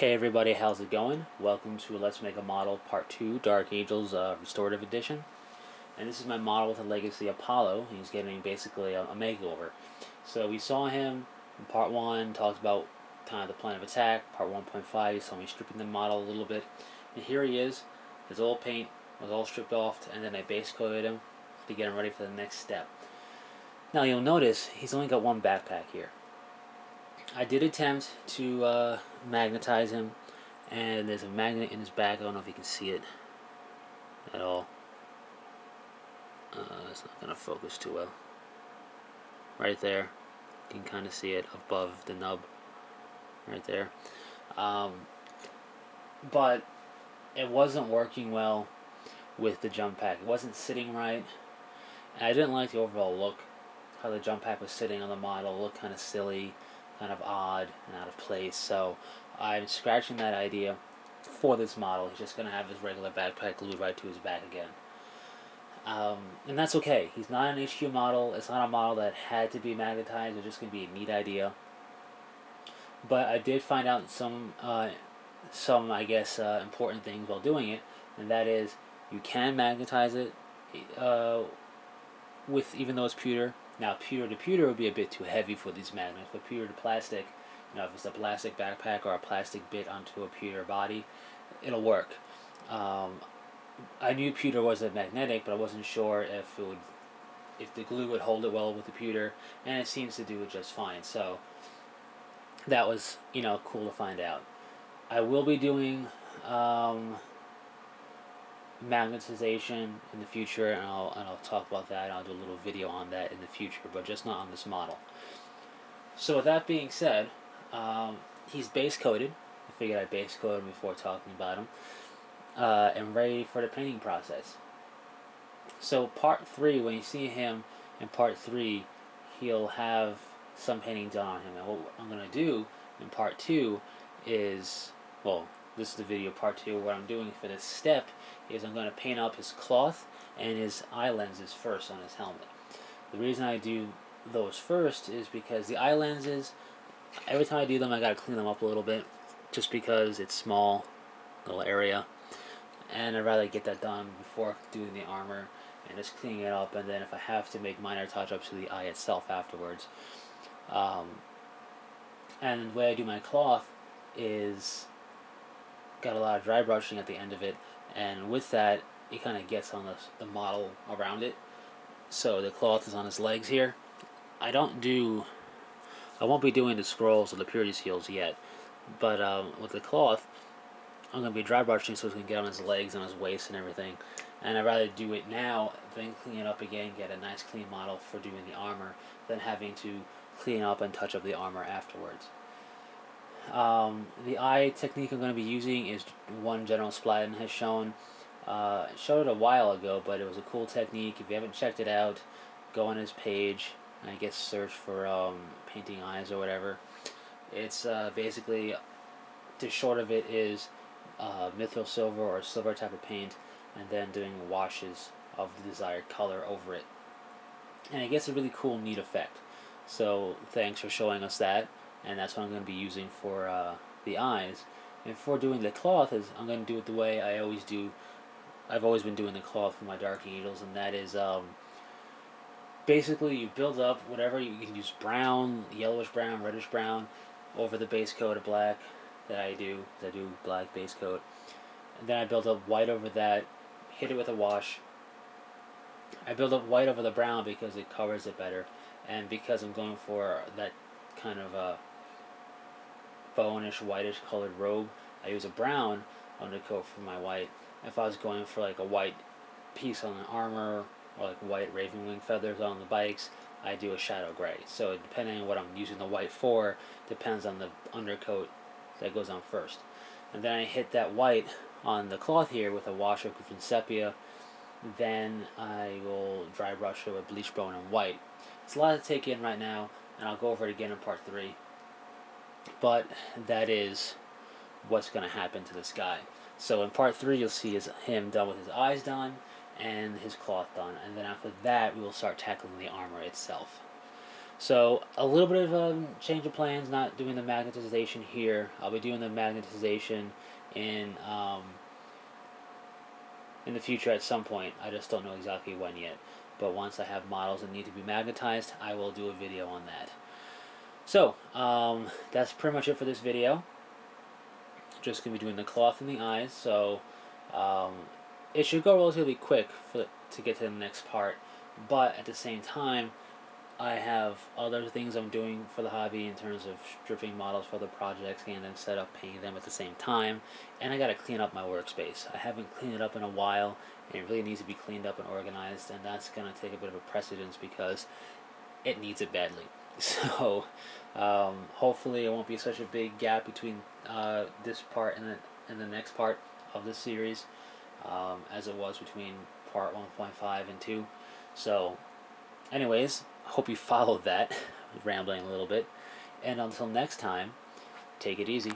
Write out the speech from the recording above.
Hey everybody, how's it going? Welcome to Let's Make a Model Part 2, Dark Angels Restorative Edition. And this is my model with a Legacy Apollo. He's getting basically a makeover. So we saw him in Part 1, talked about kind of the plan of attack. Part 1.5, you saw me stripping the model a little bit. And here he is. His old paint was all stripped off, and then I base coated him to get him ready for the next step. Now you'll notice he's only got one backpack here. I did attempt to magnetize him, and there's a magnet in his back. I don't know if you can see it at all. It's not going to focus too well. Right there. You can kind of see it above the nub. Right there. But it wasn't working well with the jump pack. It wasn't sitting right. And I didn't like the overall look. How the jump pack was sitting on the model. It looked kind of silly, kind of odd, and out of place. So I'm scratching that idea for this model. He's just going to have his regular backpack glued right to his back again. And that's okay. He's not an HQ model. It's not a model that had to be magnetized. It's just going to be a neat idea. But I did find out some I guess, important things while doing it, and that is you can magnetize it with, even though it's pewter. Now, pewter to pewter would be a bit too heavy for these magnets, but pewter to plastic, if it's a plastic backpack or a plastic bit onto a pewter body, it'll work. I knew pewter wasn't magnetic, but I wasn't sure if the glue would hold it well with the pewter, and it seems to do it just fine. So that was, cool to find out. I will be doing magnetization in the future, and I'll talk about that. I'll do a little video on that in the future, but just not on this model. So with that being said, he's base coated. I figured I'd base coat him before talking about him, and ready for the painting process. So part 3, when you see him in part 3, he'll have some painting done on him, and what I'm going to do in part 2 is, well, this is the video part 2. What I'm doing for this step is I'm going to paint up his cloth and his eye lenses first on his helmet. The reason I do those first is because the eye lenses, every time I do them, I got to clean them up a little bit, just because it's small, little area, and I'd rather get that done before doing the armor and just cleaning it up, and then if I have to make minor touch-ups to the eye itself afterwards. And the way I do my cloth is got a lot of dry brushing at the end of it, and with that it kind of gets on the model around it. So the cloth is on his legs here. I won't be doing the scrolls or the purity seals yet, but with the cloth I'm going to be dry brushing so it's going to get on his legs and his waist and everything, and I'd rather do it now than clean it up again, get a nice clean model for doing the armor, than having to clean up and touch up the armor afterwards. The eye technique I'm going to be using is one General Splatin has shown. Showed it a while ago, but it was a cool technique. If you haven't checked it out, go on his page, I guess search for painting eyes or whatever. It's basically, the short of it is mithril silver or silver type of paint, and then doing washes of the desired color over it. And it gets a really cool, neat effect. So thanks for showing us that. And that's what I'm going to be using for the eyes. And for doing the cloth, I'm going to do it the way I always do. I've always been doing the cloth for my Dark Angels, and that is basically you build up whatever, you can use brown, yellowish brown, reddish brown over the base coat of black that I do. I do black base coat. And then I build up white over that, hit it with a wash. I build up white over the brown because it covers it better, and because I'm going for that kind of bonish, whitish colored robe, I use a brown undercoat for my white. If I was going for like a white piece on the armor, or like white raven wing feathers on the bikes, I do a shadow gray. So depending on what I'm using the white for, depends on the undercoat that goes on first. And then I hit that white on the cloth here with a wash of Griffin Sepia. Then I will dry brush it with bleach bone and white. It's a lot to take in right now, and I'll go over it again in part 3. But that is what's going to happen to this guy. So in part 3 you'll see him done with his eyes done and his cloth done, and then after that we will start tackling the armor itself. So a little bit of a change of plans. Not doing the magnetization here. I'll be doing the magnetization in in the future at some point. I just don't know exactly when yet. But once I have models that need to be magnetized, I will do a video on that. So that's pretty much it for this video. Just gonna be doing the cloth and the eyes. So um, it should go relatively quick to get to the next part. But at the same time, I have other things I'm doing for the hobby in terms of stripping models for other projects, getting them set up, painting them at the same time, and I gotta clean up my workspace. I haven't cleaned it up in a while, and it really needs to be cleaned up and organized, and that's gonna take a bit of a precedence because it needs it badly. So hopefully it won't be such a big gap between this part and the next part of this series, as it was between part 1.5 and 2. So anyways, hope you followed that. Rambling a little bit. And until next time, take it easy.